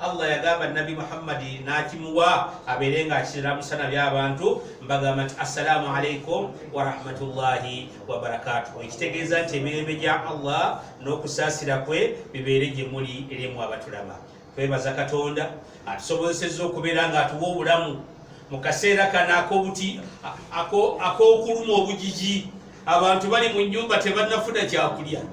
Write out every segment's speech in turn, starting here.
Allah yagamba Nabi Muhammad nakimuwa aberenga akiramusa nabyo abantu mbagamba nti assalamu alaikum wa rahmatullahi wa barakatuh. Ekitegeeza nti emirembe gya Allah n'okusaasira kwe bibeere gye muli eri mu abatulaba. Twebaza Katonda atusobozesezza okubeera nga atuwa obulamu mu kaseera kano ak'okuluma obujiji. Abantu bali mu nnyumba tebannafuna kyakulya,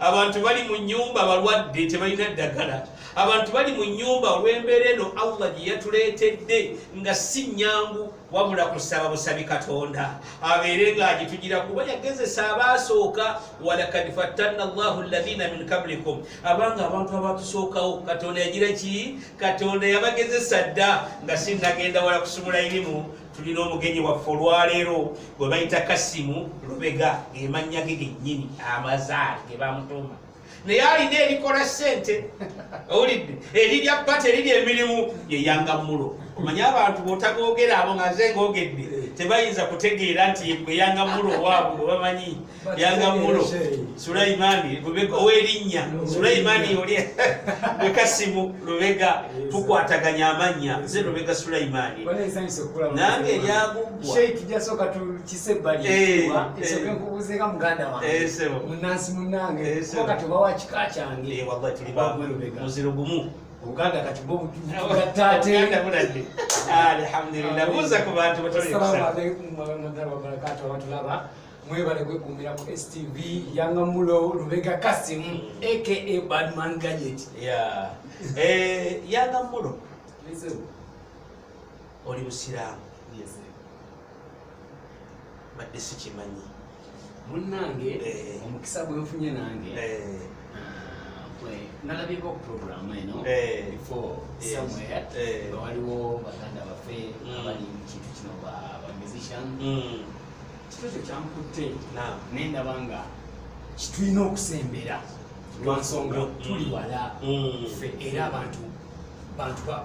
abantu bali mu nnyumba balwadde tebalina ddagala, abantu bali mu nnyumba olw'embeera eno Allah gye yatuleetedde nga si nnyangu wabula kusaba busabi Katonda abeere ng'agitugira kuba yagezesa abaasooka. walakad fattanna Allahu alladhina min qablikum, abanga abantu abatusookawo Katonda yagira ki? Katonda yabagezesa dda nga sinnagenda wala kusumula irimu. Tulina omugenyi waffe olwaleero gwe bayita Kasimu Lubega, gemannya ge gennyini amazaali ge bamutuma, naye alina erikola ssente owulidde, erirya ppata erirya emirimu ye Yangamulo. Omanya abantu bw'otagoogera abo nga nze ngoogedde tebayinza kutegeera nti gwe Yangamulo waabwe gwe bamanyi. Yangamulo Sulaimaani Lubega ow'erinnya Sulaimaani oli gwe Kasimu Lubega, tukwataganya amannya, nze Lubega Sulaimaani nange eryaguggwa Sheikh jasooka tukisebali esoke nkubuzeeka muganda wange munansi munnange kati obawa kika kyange wallahi tuli muziro gumu Uganda kati bobu tugatate alhamdulillah. Buza ku bantu batoli assalamu alaykum wa rahmatullahi wa barakatuh. Abatulaba mwebale kwekuumira ku STV Yangamulo Lubega Kasimu aka Badman Gadget. Yangamulo oli musiraamu? Badde sikimanyi munnange omukisa gwe nfunye nange nalabiko program eno before somewhere waliwo baganda baffe abali mu kintu kino ba musician kito kyankutte nendaba nga kitulina okusembera lwansonga tuli wala ffe era abantu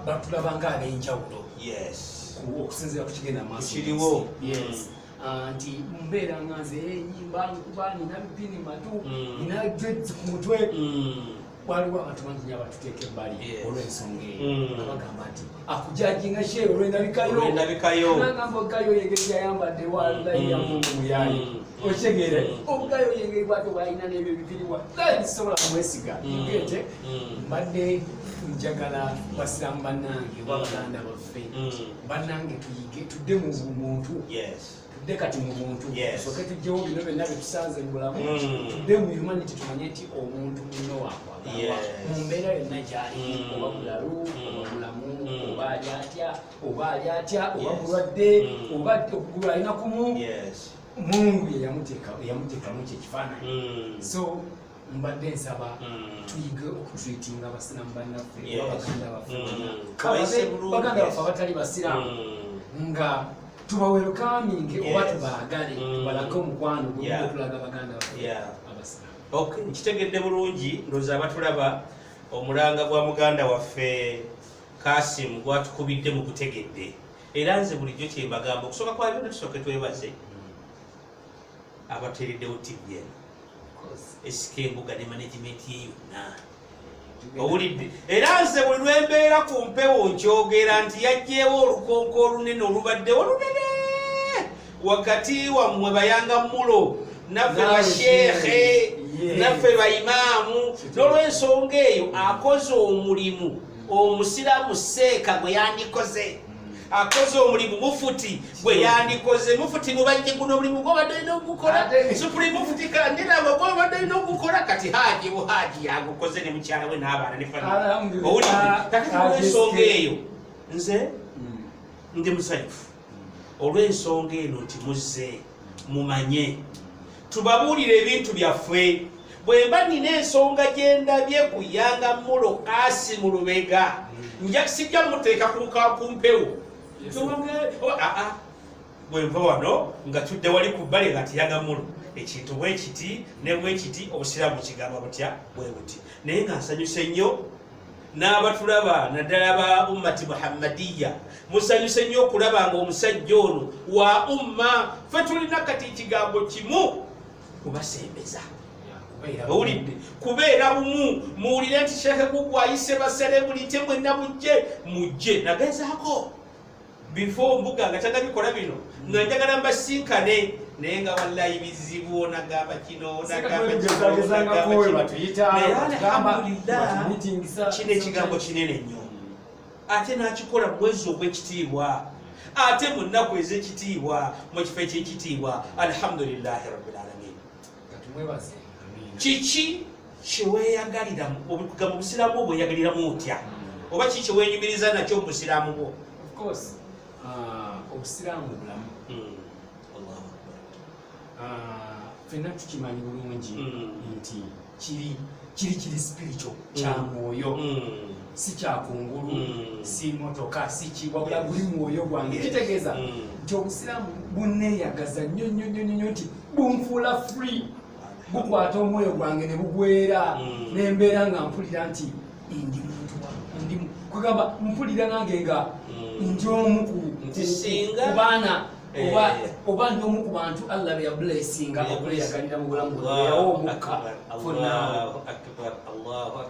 batulaba nga ab'enjawulo okusinziira ku kigenda maaso kiriwo nti mbeera nga nze enyimba nkuba nina bipini matu nina dreads ku mutwe. Waliwo abantu bangi nnyo abatuteeka ebbali olw'ensonga eyo abagamba nti akujajinga she olw'endabikayo nagamba ogayo yengeri yayambadde wallahi yamungu muyayi okitegeere obugayo yengeri bwate bwalina n'ebyo bipiriwa bisobola kumwesiga ngete mbadde njagala basiramu bannange wabaganda baffe bannange tuyige tudde mu bumuntu tudde kati mu muntu soke tujjewo bino byonna byetusanze mu bulamu tudde mu humanity tumanye nti omuntu muno wakwagalwa mu mbeera yonna gyali oba mulalu oba mulamu oba ali atya oba mulwadde oba okugulu alina kumu Mungu yamuteekamu kyekifaananyi. So mbadde nsaba tuyige okutreatinga abasiraamu bannaffe abaganda baffe baganda baffe abatali basiraamu nga tubawerokaminge oba tubaagale tubalage omukwano gwetulaga baganda baffe abasiraamu. Nkitegedde bulungi ndowooza abatulaba omulanga gwa muganda waffe Kasimu gwatukubidde mu kutegedde era nze bulijjo kyembagamba okusooka kwa byonna tusooke twebaze abateereddewo TV esika embuga ne management ye yonna owulidde era nze buli lwembeera ku mpewo nkyogera nti yajjeewo olukonko olunene olubaddewo lunene wakati wammwe Bayangamulo naffe basheekhe naffe baimaamu n'olw'ensonga eyo akoze omulimu omusiraamu seeka gwe yandikoze akoze omulimu mufuti gwe yandikoze mufuti mubajje guno omulimu gw'obadde olina ogukola supreme mufuti kandiraba gw'obadde olina ogukola kati haji buhaji yagukoze ne mukyala we n'abaana ne famire owulidde kakati olw'ensonga eyo nze ndi musanyufu olw'ensonga eno nti muzze mumanye tubabuulire ebintu byaffe bwe mba nina ensonga gye ndabye ku Yangamulo Kasimu Lubega sijja muteeka ku mpewo bwe nva wano nga tudde wali ku bbali nga ti Yangamulo ekintu bwe kiti ne bwe kiti obusiraamu kigamba butya bwe buti naye nga nsanyuse nnyo n'abatulaba naddala ba ummati Muhammadiya musanyuse nnyo okulaba nga omusajja ono wa umma ffe tulina kati ekigambo kimu kubasembeza owulidde kubeera bumu muwulire nti sheekhe gugu ayise baserebulite mwenna mujje nagezaako before mbuga nga tagabikola bino nga njagala mbasinkane naye nga wallahi bizibu nagamba kino kino ekigambo kinene nnyo ate nakikola mwezi ogw'ekitiibwa ate mu nnaku ez'ekitiibwa mu kifo eky'ekitiibwa alhamdulillahi rabbil alamin kiki kyeweeyagalira ga mu busiraamu bwo weeyagaliramu otya oba kiki kyeweenyumiriza nakyo mu busiraamu bwo obusiraamu bulamu ffenna tukimanyi bulungi nti kiri spiritual kya mwoyo si kyakungulu si motoka si kiwabula buli mwoyo gwange kitegeeza nti obusiraamu bunneeyagaza nnyo nti bunfuula free bukwata omwoyo gwange ne bugwera nembeera nga mpulira nti ndi muntu kugamba mpulira nange nga ndi omu ku baana oba ndi omu ku bantu Allah be yablessinga okuleyagalira mu bulamu bweyawo omukka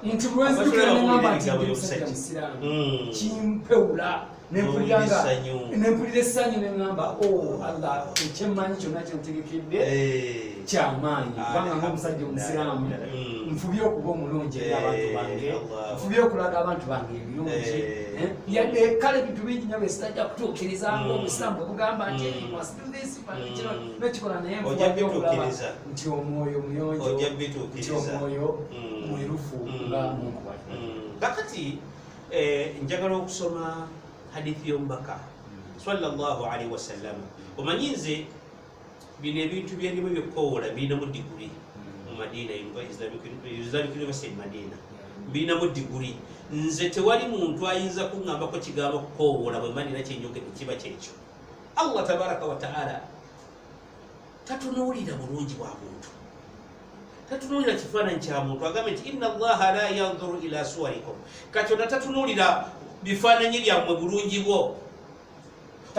nti lwenzijukira neŋamba nti ndi musajja musiraamu kimpewula nempulira essanyu neŋamba Allah ekyemmanyi kyonna kyentegekedde kyamaanyi kubanga ng'omusajja omusiraamu nfubye okuba omulungi eri abantu bange nfubye okulaga abantu bange ebirungi yadde kale bintu bingi nyo besitajja kutuukiriza ng'obusiraamu bwe bugamba nti nekikola naye nfubye okulaba nti omwoyo muyonjo nti omwoyo mwerufu nga munkuba kakati njagala okusoma hadithi y'omubaka sallallahu alaihi wasallam omanyi nze bino ebintu byerimu ebyokukowoola birinamu diguri mu Madina Islamic University Madina birinamu diguri nze tewali muntu ayinza kuŋŋambako kigambo kukowoola bwe Madina kyenjogedde kiba kyekyo Allah tabaraka wa taala tatunuulira bulungi bwa muntu tatunuulira kifaananyi kya muntu agambe nti inna Allaha la yanzuru ila suwarikum katonda tatunuulira bifaananyi byammwe bulungi bwo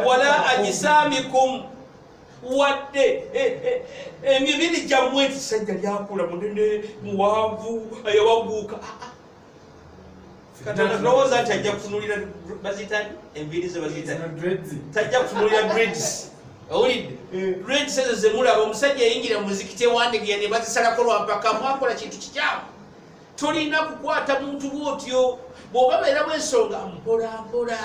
wala ajisamikum wadde emibiri gyammwe nti sajja lyakula munene muwanvu yawaguuka katonda tulowooza nti ajja kutunulira bazitani enviiri ze bazitani tajja kutunulira dreads owulidde dreads ezo zemulaba omusajja yayingira mu muzikiti ewandegeya ne bazisalako lwampaka mwakola kintu kikyamu tolina kukwata muntu bwotyo bw'oba beera bwensonga mpolampola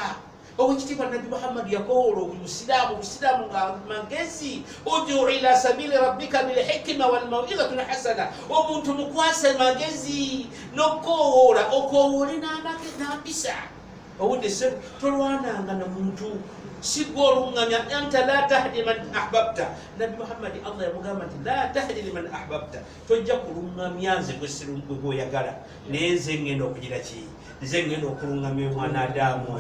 obwekitiibwa nabbi Muhammad yakowoola obusiraamu nga magezi udu ila sabili rabbika bilhikima walmawidhati lhasana omuntu mukwase magezi nokowoola okowoole n'ampisa owudde se tolwananga na muntu sigwe oluŋŋamya anta la tahdi man ahbabta nabbi Muhammad Allah yamugamba nti la tahdi liman ahbabta tojja kuluŋŋamya nze gwe gwoyagala naye nze ŋŋenda okugira ki nze ŋŋenda okuluŋŋamya omwana Adamu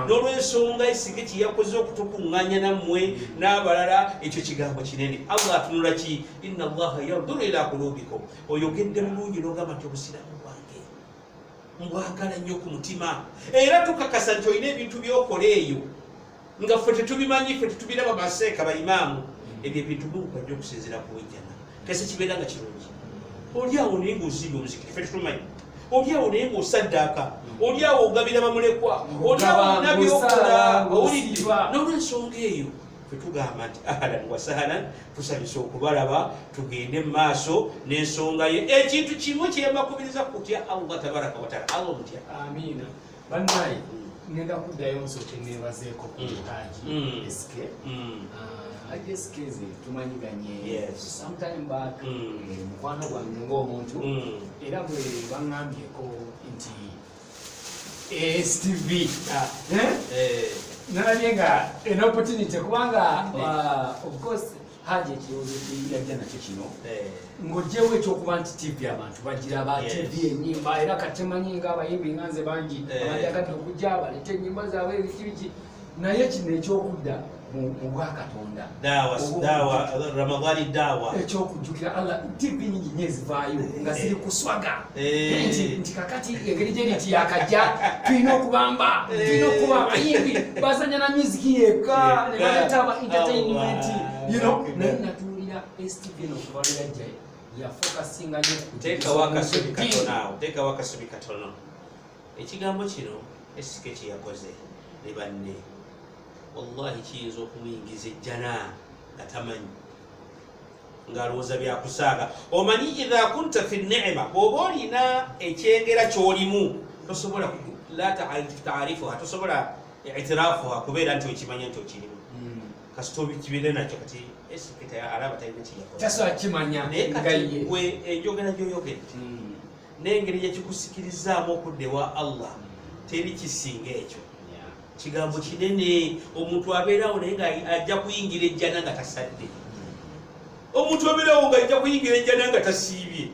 n'olwensonga esinga kyeyakoze okutukuŋŋanya nammwe n'abalala ekyo kigambo kinene Allah atunula ki inna Allaha yanzuru ila qulubikum oyogedde bulungi n'ogamba nti obusiraamu bwange mbwagala nnyo ku mutima era tukakasa nti olina ebintu by'okola eyo nga ffe tetubimanyi ffe tetubiraba baseeka baimaamu ebyo ebintu bukajja okusinzira ku wejjana kese kibeera nga kirungi oli awo naye ng'ozimba omuzikiti ffe tetumanyi oli awo naye ng'osaddaaka oli awo ogabira bamulekwa oli awo olina byokola owulidde n'olwensonga eyo ffe tugamba nti ahlan wa sahlan tusabise okubalaba tugende mu maaso n'ensonga ye ekintu kimu kyembakubiriza kutya Allah tabaraka wataala Allah omutya amiina bannaye ngenda kuddayo nsooke neebazeeko ku Haji SK Haji SK ze tumanyiganye sometime back mukwano gwange ng'omuntu era bwe baŋŋambyeko nti STV nalabye nga an opportunity kubanga of course Haji ekirowoozo yajja nakyo kino ng'ogyewo ekyokuba nti TV abantu bagiraba TV ennyimba era katemanyi ng'abayimbi nga nze bangi abajagadde okujja balete ennyimba zaabwe ebikibiki naye kino ekyokudda mu bwakatonda Ramadhani dawa ekyokujjukira Allah TV nyingi nnyo ezivaayo nga ziri kuswaga nti kakati engeri gye riti yakajja tulina okubamba tulina okuba abayimbi bazanya na musiki yekka ne baleeta aba entertainment naye natuulira STV n'okubalira jjayo ya focusinga ne teka wakasubi katono teka wakasubi katono ekigambo kino esike kye yakoze ne banne wallahi kiyinza okumuyingiza ejjana gatamanyi ngalowooza byakusaaga omanyi idha kunta fi ni'ma bw'oba olina ekyengera ky'olimu tosobola la taarifuha tosobola itirafuha kubeera nti okimanya nti okirimu kasita obikibeere nakyo kati esiketa alaba talina kyakola kimanya naye gwe enjogera gy'oyogedde n'engeri gyekikusikirizaamu okudda ewa Allah teri kisinga ekyo kigambo kinene omuntu abeerawo naye ng'ajja kuyingira ejjana nga tasadde omuntu abeerawo ng'ajja kuyingira ejjana nga tasiibye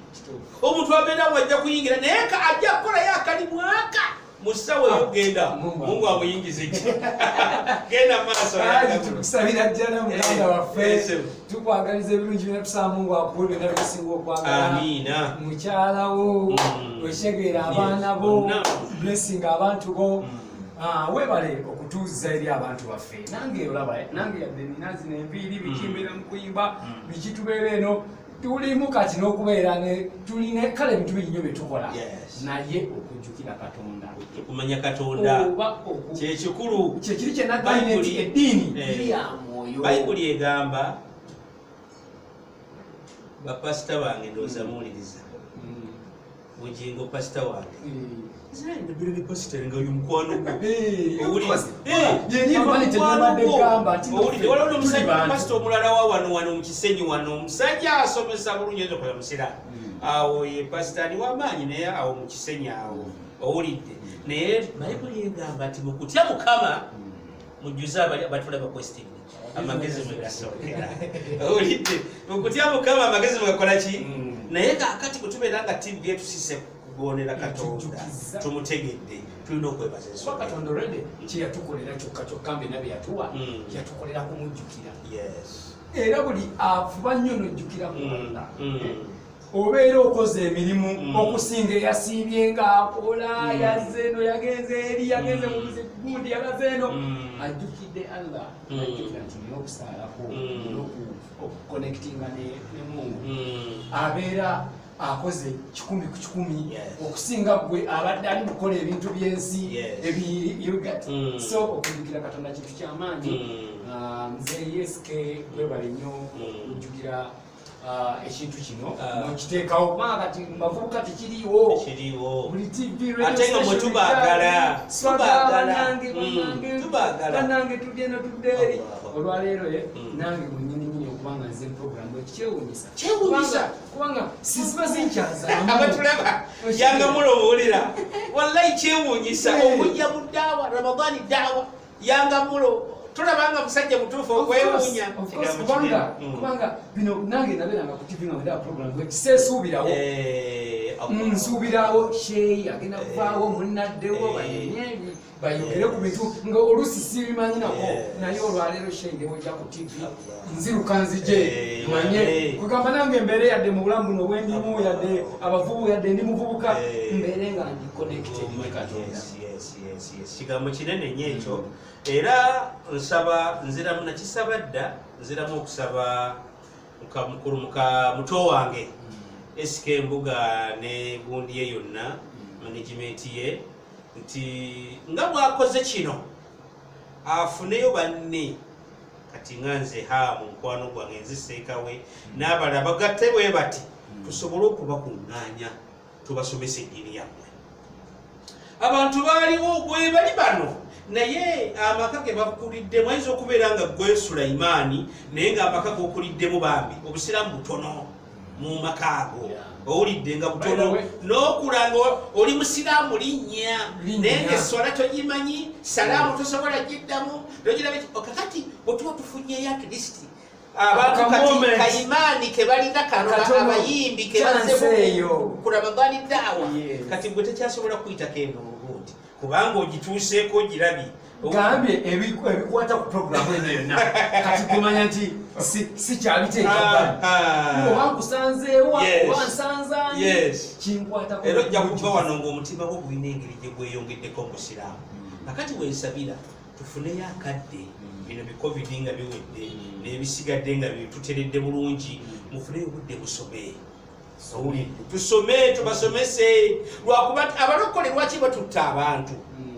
omuntu abeerawo ajja kuyingira naye ajja kukolayo akalimu aka musawo eyo genda mungu amuyingize ekyo genda maaso tukusabira jjana muganda waffe tukwagaliza ebirungi byonna tusaba mungu akuwe byonna bikusinga okwagala amiina mukyalawo wekyegeera abaana bo blessing abantu bo webale okutuuza eri abantu baffe nange olaba nange yadde nina zino enviiri bikimbera mu kuyimba bikitubeera eno tulimu kati n'okubeera tulina kale ebintu bingi nnyo byetukola naye okujjukira katonda okumanya katonda kyekikulu kyekiri kyenagambye nti eddiini iri ya mwoyo bayibuli egamba bapasita bange ndowooza muwuliriza bugingo pasita wange ndabira ne pasita nga oyo mukwano gwe waliwo nomusajja pasita omulala wa wano mu kisenyi wano omusajja asomesa bulungi ezo kola musira awo ye pasita ali w'amaanyi naye awo mu kisenyi awo owulidde naye bayibuli egamba nti mukutya mukama mujjuze abatulaba question amagezi mwe gasookera owulidde mukutya mukama amagezi mwe gakola ki naye kakati bwe tubeera nga tiimu byetusise kugonera katonda tumutegedde tulina okwebaza ensonga katonda olwedde kyeyatukolera kyokka mbe nabye yatuwa yatukolera kumujjukira era buli afuba nnyo n'ojjukira katonda obeera okoze emirimu okusinga eyasiibye ng'akola yazze eno yagenze eri yagenze mu gundi yalaze eno ajjukidde Allah ajjukira nti nina okusaalako okuconnectinga ne Mungu abeera akoze 100 ku 100 okusinga gwe abadde ali mukola ebintu by'ensi so okujjukira katonda kintu ky'amaanyi nze yeske webale nnyo okujjukira ekintu kino nokiteekawo kubanga kati mbavubuka tekiriiwo buli tv ate nga mwe tubaagala nange tugenda tudde eri olwaleero nange mwennyininyini okubanga nze programu ekikyewuunyisa kubanga siziba zinkyaza abatulaba yanga mulowoolera wallahi kyewuunyisa okujja mu ddaawa ramadaani ddaawa yanga mulo tulabanga musajja mutuufu okwewuunya kubanga bino nange nabeeranga ku tv nga wenda programu ekiseesuubirawo nsuubirawo sheeyi agenda kuvaawo munnaddewo banyenyeebi bayogere ku bintu nga oluusi sibimanyi nako naye olwaleero sheeyi ndewojja ku tv nziruka nzije manye kugamba nange mbeere yadde mu bulamu buno obwendimu yadde abavubu yadde ndi muvubuka mbeere nga ndi connected ne katonda kigambo kinene nnyo ekyo era nsaba nziramu nakisaba dda nziramu okusaba mukulu muto wange SK Mbuga ne gundi ye yonna management ye nti nga bwakoze kino afuneyo banne kati nganze ha mu nkwano gwange nziseekawe n'abala bagatte bwe bati tusobole okubakuŋŋaanya tubasomesa eddiini yammwe abantu baaliwo gwe bali bano naye amaka ge bakuliddemu ayinza okubeera nga gwe Sulaimaani naye ng'amaka g'okuliddemu bambi obusiraamu butono mu maka ago owulidde nga butono n'okulanga oli musiraamu linnya naye ng'esswala togimanyi salaamu tosobola giddamu kakati bwetuba tufunyeyo at least abantu kati kaimaani ke balina kano abayimbi ke bazze ku Ramadhaani ddaawa kati gwe tekyasobola kuyitako eno olubuuti kubanga ogituuseeko girabye gambye ebikwata ku programu eno yonna kati kumanya nti sikyabiteeka oba nkusanzeewa oba nsanzaani kinkwatako era ojja kuva wano ng'omutima gwo gulina engeri gye gweyongeddeko mu busiraamu nakati weesabira tufuneyo akadde bino bicovid nga biwedde n'ebisigadde nga tuteredde bulungi mufuneyo obudde busome tusome tubasomese lwakuba abalokole lwaki batutta abantu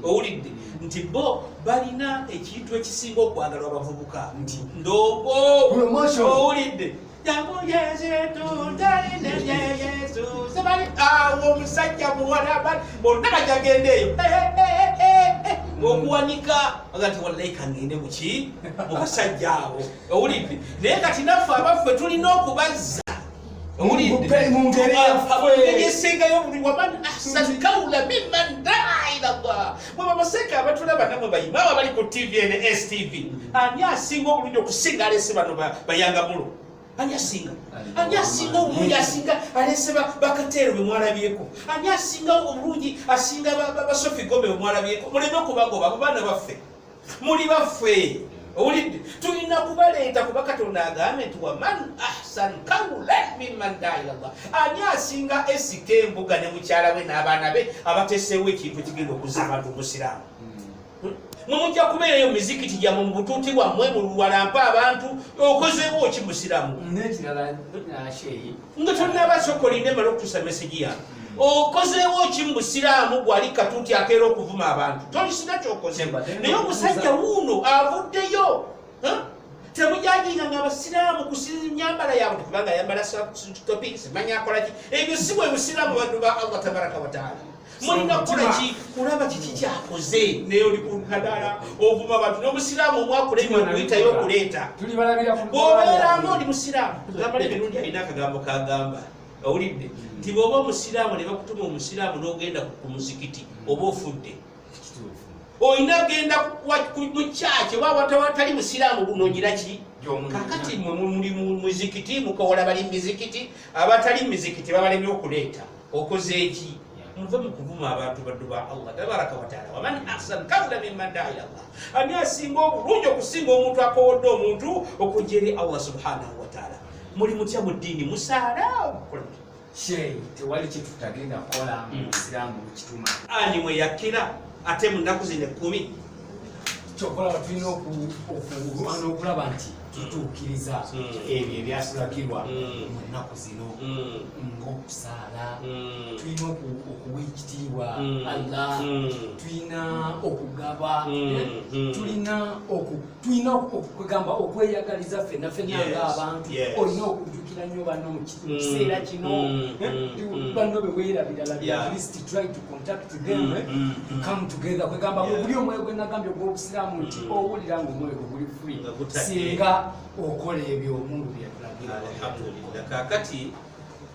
owulidde nti bo balina ekintu ekisinga okwagalwa abavubuka nti ndongo owulidde awo omusajja muwala bonna bajagenda eyo okuwanika agati wallahi kangende muki mubasajja abo owulidde naye kati naffe abaffe tulina okubazza esengayo buli waman ahsan kaula mimman daa ila llah mweba baseka abatulaba namwe bayima abo bali ku tv ne stv ani asinga obulungi okusinga alese bano bayangamulo ani asinga obulungi asinga alese bakateero bemwalabyeko ani asinga obulungi asinga basofi gombe bemwalabyeko muleme okubagoba abo baana baffe muli baffe owulidde tulina kubaleeta kuba katonda agambe nti waman ahsan kaulan mimman daa ila llah ani asinga esika embuga ne mukyala we n'abaana be abateseewo ekintu ekigenda okuza abantu omusiraamu mumujja kubeerayo mizikiti gyammwe mu butuuti bwammwe muluwalampa abantu okozeewo ki musiraamu nga tonnabasokoline mala okutuusa mesegi yange okozeewo ki musiraamu gwali katuuti akeera okuvuma abantu tolisina kyokozeewo naye omusajja wuuno avuddeyo temujaginga nga abasiraamu kusinza nyambala yaabwe kubanga yambala topis manya akolaki ebyo si bwe busiraamu bantu ba allah tabaraka wataala mulina kukolaki kulaba kiki kyakoze naye oli kunkadala ovuma abantu n'omusiraamu omwakulema okuyitayo okuleeta bw'obeeramu oli musiraamu gambala emirundi alina akagambo kagamba owulidde nti bw'oba omusiraamu ne bakutuma omusiraamu n'ogenda ku muzikiti oba ofudde olina genda mu kyaki oba watali musiraamu gunogira ki kakati mwe muli mu muzikiti mukowola bali mu mizikiti abatali mu mizikiti babalemye okuleeta okoze eki muve mu kuvuma abantu baddu ba allah tabaraka wataala waman ahsan kaula mimman daa ila llah ani asinga obulungi okusinga omuntu akowodde omuntu okujja eri allah subhanahu wataala muli mutya mu ddiini musaala tewali kyetutagenda kukola musiraamu mukituma ani mwe yakkira ate mu nnaku zino 10 kyokola tulina okulaba nti tutuukiriza ebyo ebyasulagirwa mu nnaku zino ng'okusaala tulina okuwa ekitiibwa allah tulina okugaba tulina okugamba okweyagaliza ffenna ng'abantu olina okujjukira nnyo banno mu kiseera kino banno beweerabiralabira at least try to contact them come together kwegamba buli omwoyo gwe nagambye ogw'obusiraamu nti owulira ng'omwoyo guli free singa okola ebyo omuntu byatulagira alhamdulillah kakati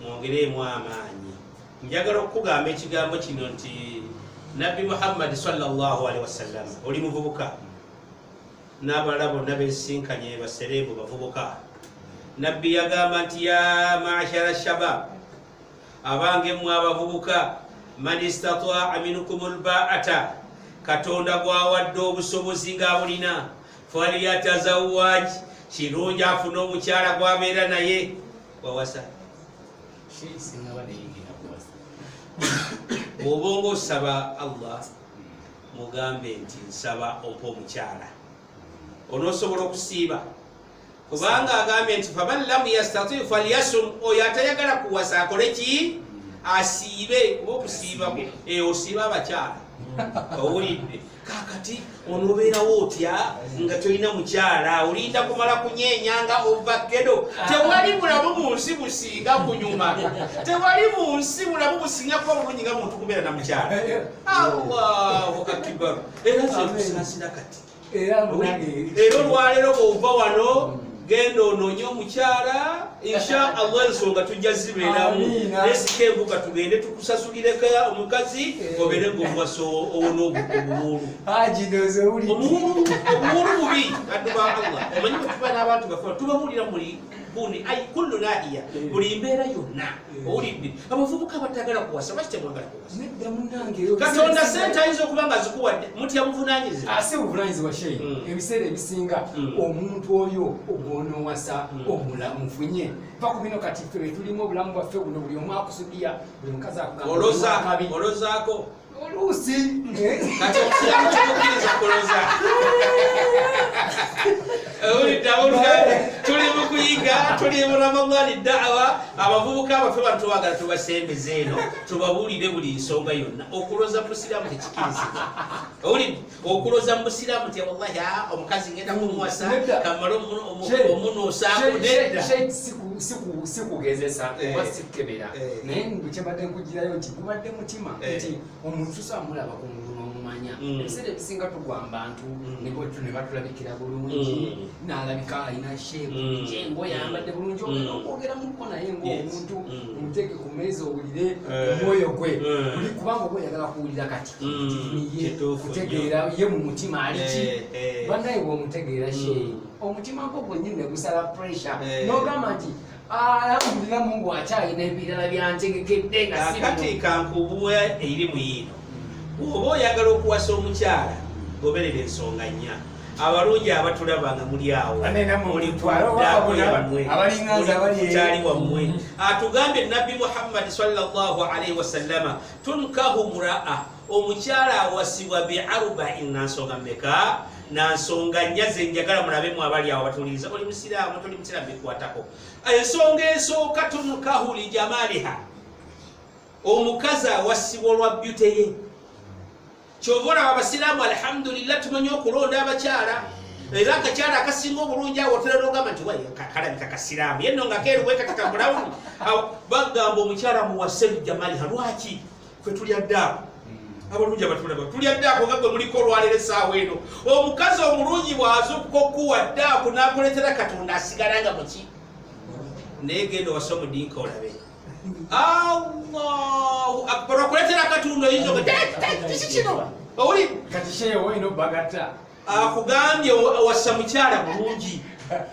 mwongereemu amaanyi njagala okugamba ekigambo kino nti nabbi muhammadi sallallahu alaihi wasallam oli muvubuka n'abalala bonna besinkanye basereebu bavubuka nabbi yagamba nti ya maashara shabab abange mmwe abavubuka man istataa minkum albaata katonda gwawadde obusobozi ng'abulina falyatazawwaj kirungi afune omukyala gwabeera naye wawasa bw'oba ng'osaba allah mugambe nti nsaba ompa omukyala onoosobola okusiiba kubanga agambye nti faman lam yastati falyasum oyo atayagala kuwasa akole ki asiibe kuba okusiiba osiiba abakyala owulidde kakati onobeerawo otya nga tolina mukyala olinda kumala kunyenyanga ovakedo tewali bulamu mu nsi businga kunyuma tewali mu nsi bulamu businga kuba bulungi nga muntu kubeera na mukyala allahu akibaru era zetusaasira kati era olwaleero bw'ova wano genda onoonye omukyala insha allah ensonga tujja zibeeramu nesika envuga tugende tukusasulireko omukazi obeere ngaomuwaso owona obuwuulu obuwuulu bubi addu ba allah omanyi bwetuba n'abantu bafe tubawulira muli buni ai kullu nahiya buli mbeera yonna owulidde abavubuka batagala kuwasa lwaki temwagala kuwasa katonda sente ayinza okuba nga zikuwadde mutya buvunanyizibwa ase buvunanyizibwa sheyi ebiseera ebisinga omuntu oyo ogwonowasa omulamufunye va ku bino kati ffe betulimu obulamu bwaffe buno buli omu akusudiya buli mukazi olozaako oluusi kati omusiramu kimukkiriza kuloza tuli kuyiga tuli mu Ramadhan da'wa abavubuka abafe bantu bagala tubasembeze eno tubabulire buli nsonga yonna okuloza musiramu tekikirizibwa oli okuloza musiramu te wallahi omukazi ngenda kumuwasa kamalo omuno osako nedda sikugezesa oba sikebera naye nkyebadde nkugirayo nti gubadde mutima nti omuntu samulaba ku muntu n'omumanya ebiseera ebisinga tugwamba bantu ne batulabikira bulungi n'alabika alina sheeku jengo yambadde bulungi okwogera muko naye ng'omuntu omuteke ku meezi owulire omwoyo gwe kubanga oba oyagala kuwulira kati niye kutegeera ye mu mutima aliki bannaye bw'omutegeera sheeyi omutima gwo gwennyini ne gusala pressure n'ogamba nti alhamdulillah Mungu akyalina ebirala byantegekedde nga kati kankubuwa eri muyino oba oyagala okuwasa omukyala goberera ensonga nnya abalungi abatulaba nga muli awo mulimukyali wammwe atugambye nabbi Muhammad sallallahu alaihi wasallama tunkahu muraa omukyala awasibwa bi'arba'in nansonga mmeka nansonga nnya ze njagala mulabemu abali awo batuliza oli musiraamu toli musiraamu bikwatako ensonga esooka tunkahu lijamaliha omukazi awasibwa olwa byute ye kyovora abasiraamu alhamdulillah tumanyi okulonda abakyala era akakyala akasinga obulungi awo otera n'ogamba nti kalabika kasiraamu yenno nga keeruwe katakabulawuni bagamba omukyala muwase lijamaliha lwaki fwe tulya ddaako abalungi abatulaba tulya ddaako nga gwe muliko olwaliro essaawa eno omukazi omulungi bw'azuukuka okuwa ddaako n'akuleetera katonda asigala nga muki naye genda owasa omudinka olabe Allahu akbar okuleetera katonda oyinza kiki kino owuli kati sheewo oyina obbagatta akugambye wassa mukyala bulungi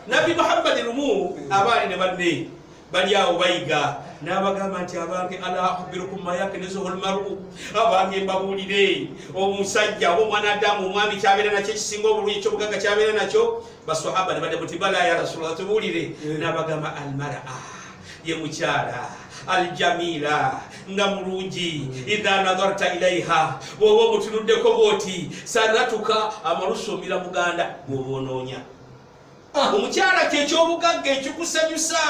nabbi Muhammad lumu abaali ne banne bali awo bayiga n'abagamba nti abange ala akhbirukum ma yaknizuhu almar'u abange mbabuulire omusajja oba omwanadamu omwami kyabeera nakyo ekisinga obulungi ekyobugaga kyabeera nakyo basahaba ne badda muti bala ya rasulullah tubuulire n'abagamba almar'a ye mukyala aljamila nga mulungi idha nadarta ilaiha bwoba omutunuddeko bwoti sanatuka amalusomira muganda bw'oboonoonya omukyala kyekyobugagga ekikusanyusa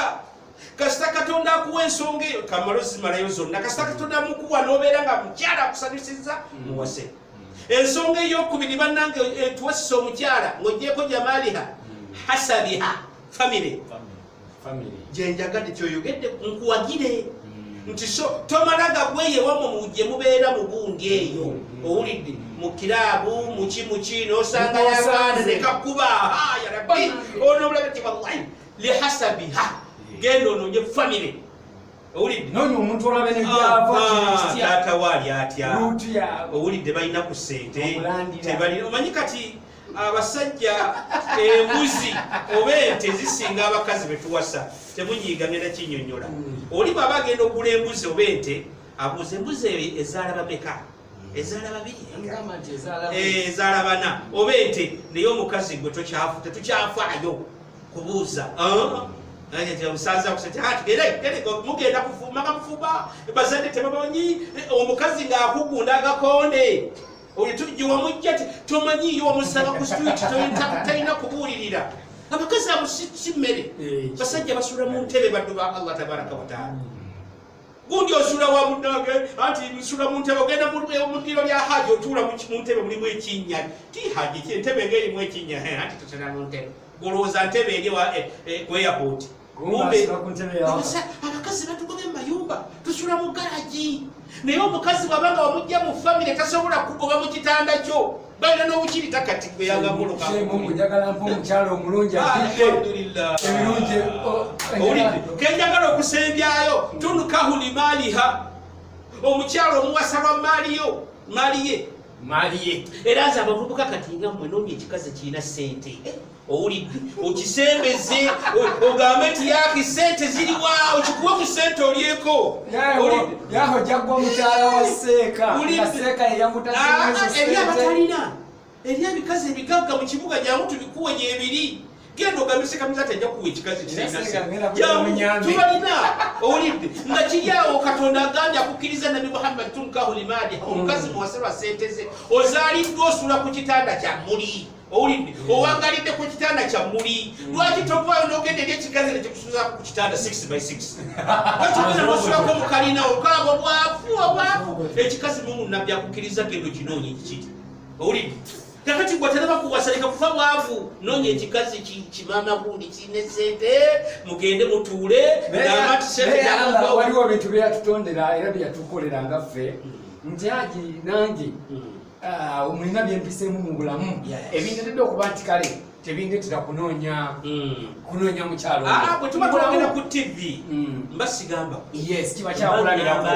kasita katonda akuwa ensonga eyo kamalo zimalayo zonna kasita katonda mukuwa n'obeera nga mukyala akusanyusiza muwase ensonga ey'okubiri bannange etuwasisa omukyala ng'ogyeko jamaliha hasabiha famire gyenjagadde kyoyogedde nkuwagire nti tomalaga gweyewamwe mugye mubeera mu gundi eyo owulidde mu kiraabu muki n'osanga yabaana nekakuba yarabbi onobulabe ti wallahi lihasabiha genda onoonye famire owulidde noonya omuntu olabe nebyava waali atya owulidde balina ku ssente tebalina omanyi kati abasajja embuzi oba ente zisinga abakazi betuwasa temunyiiga ngenda kinyonyola oli bwaba agenda okugula embuzi oba ente abuuza embuzi eyo ezaala bameka ezaala babiri ezaala bana oba ente naye omukazi gwe tetukyafaayo kubuuza mugenda kufumaka mufuba bazadde tebamanyi omukazi ng'akugunda agakonde olitujiwa mujjati tomanyiyo wamusanga ku street talina kubuulirira abakazi abo si mmere basajja basula mu ntebe baddu ba Allah tabaraka wataala gundi osula wa munange anti nsula mu ntebe ogenda mu ddiro lya haji otuula mu ntebe mulimu ekinnya ti haji entebe ng'erimu ekinnya anti tutera mu ntebe golowooza ntebe eri ku airport abakazi batugobe mu mayumba tusula mu garaji naye omukazi bwabanga wamujja mu famire tasobola kugoba mu kitanda kyo balina n'obukirita kati gweyagamuojagala mpa omukyalo omulungi ebirungi kenjagala okusembyayo tunkahu limaaliha omukyalo omuwasa lwa maali ye era nze abavubuka kati nga mmwe noonya ekikazi kirina ssente owulidde okisembeze ogambe nti yaki sente ziriwa okikuwe ku sente olyeko yaho jaggwa mukyala wa seeka eri abatalina eri ebikazi ebigagga mu kibuga jangu tubikuwe gyebiri genda ogambe sekamiza tajja kuwa ekikazi tubalina owulidde nga kiri awo katonda agambye akukkiriza nabi Muhammad tunkahu limaaliha omukazi muwaserwa sente ze ozaaliddwa osula ku kitanda kya muli owulidde owangalidde ku kitanda kya muli lwaki tovaayo n'ogenda eri ekikazi nekikusuzaako ku kitanda 6x6 lwaki nosulako mukalina okaaba obwavu ekikazi mumunabbi akukkiriza gendo kinoonya ekikiti owulidde kakati gwe teraba kuwasalika kufa bwavu noonya ekikazi kimama gundi kirina sente mugende mutuule waliwo bintu byeyatutondera era byeyatukolera nga ffe nti Haji nange mulina byempiseemu mu bulamu ebindetedde okuba nti kale tebindetera kunoonya mukyalo bwe tuba twogera ku tv mbasigamba yes kiba kyakulanirako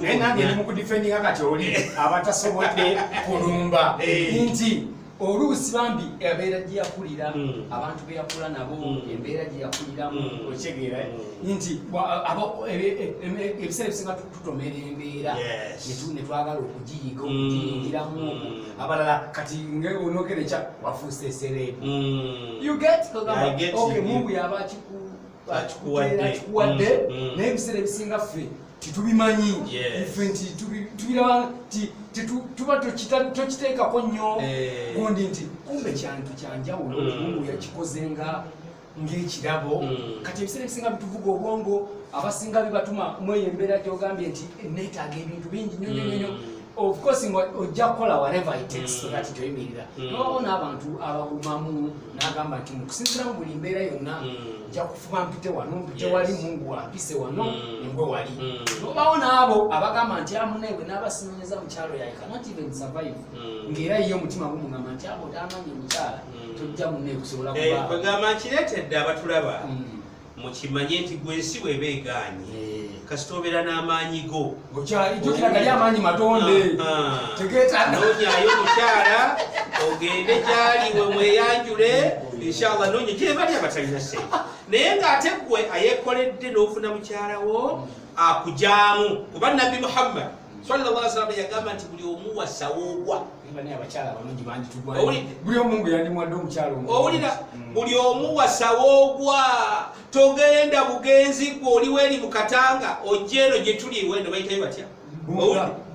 naye nange ndi mu kudifendinga kati oli abatasobodde kulumba nti oluusi bambi embeera gye yakulira abantu be yakula nabo embeera gye yakuliramu okitegeera nti ebiseera ebisinga tutomera embeera ne twagala okugiyiga okugiyingiramu abalala kati onogerekya wafuuse esereebu mungu yaba akikuwadde naye ebiseera ebisinga ffe titubimanyi ife nti tubiraba nti tuba tokiteekako nnyo gundi nti kumbe kyantu kyanjawulo mungu yakikozenga ng'ekirabo kati ebiseera ebisinga bituvuga obwongo abasinga bibatuma mweyo embeera gyogambye nti neetaaga ebintu bingi nnyo of course ojja kukola whatever it takes so that toyimirira nobawo n'abantu abagumamu n'agamba nti mukusinziramu buli mbeera yonna nja kufuba mpite wano mpite wali mungu wampise wano nengwe wali nobawo n'abo abagamba nti amunewe n'abasinyonyeza mukyalo yaye cannot even survive ng'era iyo omutima gumugamba nti abo tamanyi mukyala tojja munne kusobola kwegamba nkireetedde abatulaba mukimanye nti gwensi bweba eganye kasita obeera n'amaanyi go jokira gali amaanyi matonde noonyayo mukyala ogende gyali we mweyanjule inshallah noonya gye bali abatalina sente naye ng'ate gwe ayeekoledde n'ofuna mukyalawo akujaamu kuba nabbi Muhammad sallallahu alaihi wasallam yagamba nti buli omu wasawoogwa owulira buli omu wasawoogwa togenda bugenzi gwe oliwo eri mu katanga ojja eno gye tuli weno bayitayo batya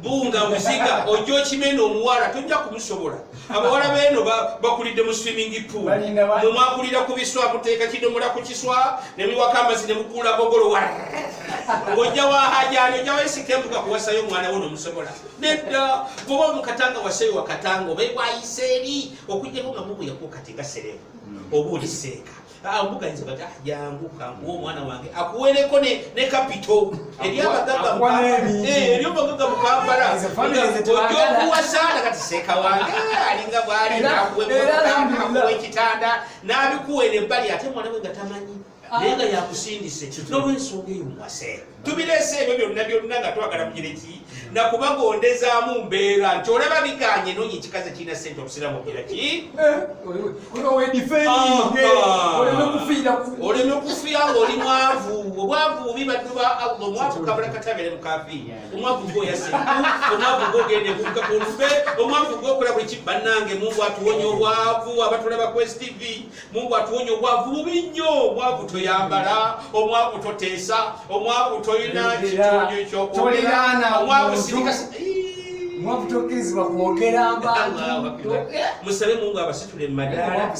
bunga muziga ojja okimena omuwala tojja kumusobola abawala beeno bakulidde mu swimming pool mumwakulira ku biswa muteeka kidomola ku kiswa ne muwaka amazzi ne mukuula bogolo ng'ojja wahajani ojja weesika embuga kuwasayo omwana wo n'omusobola nedda bw'oba mukatanga wasayo wakatanga oba bwayise eri okujjako nga mubuyako kati nga serebu oba oliseeka mbuga nze bati jangu kanguwa omwana wange akuwereko ne kapito eri abagagga mu Kampala ojja okuwasaana kati seeka wange alinga bwali akuwa ekitanda n'abikuwa ebbali ate mwana we nga tamanyi naye nga yakusindise n'olwensonga eyo muwase tubireese ebyo byonna nga twagala mugireki nakubagondezaamu mbeera nti olaba biganye noonya ekikazi kirina sente okusiramu ogira ki oleme kufiira ng'oli mwavu obwavu bubi baddu ba Allah omwavu kabula katabere mukafiiri omwavu gwoyasenku omwavu gwogende kuvuga ku lufe omwavu gwokola buli kibbannange mungu atuwonya obwavu abatulaba Quest TV mungu atuwonya obwavu bubi nnyo omwavu toyambala omwavu toteesa omwavu toyina kitonyo ekyokwogera omwavu mwabutokirizibwa kwogera abantu musabe mungu abasitule mu madaala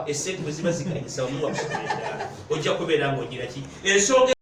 esente bwe ziba ziganyisa mungu abasitule eddala ojja kubeera ng'ogira ki ensonga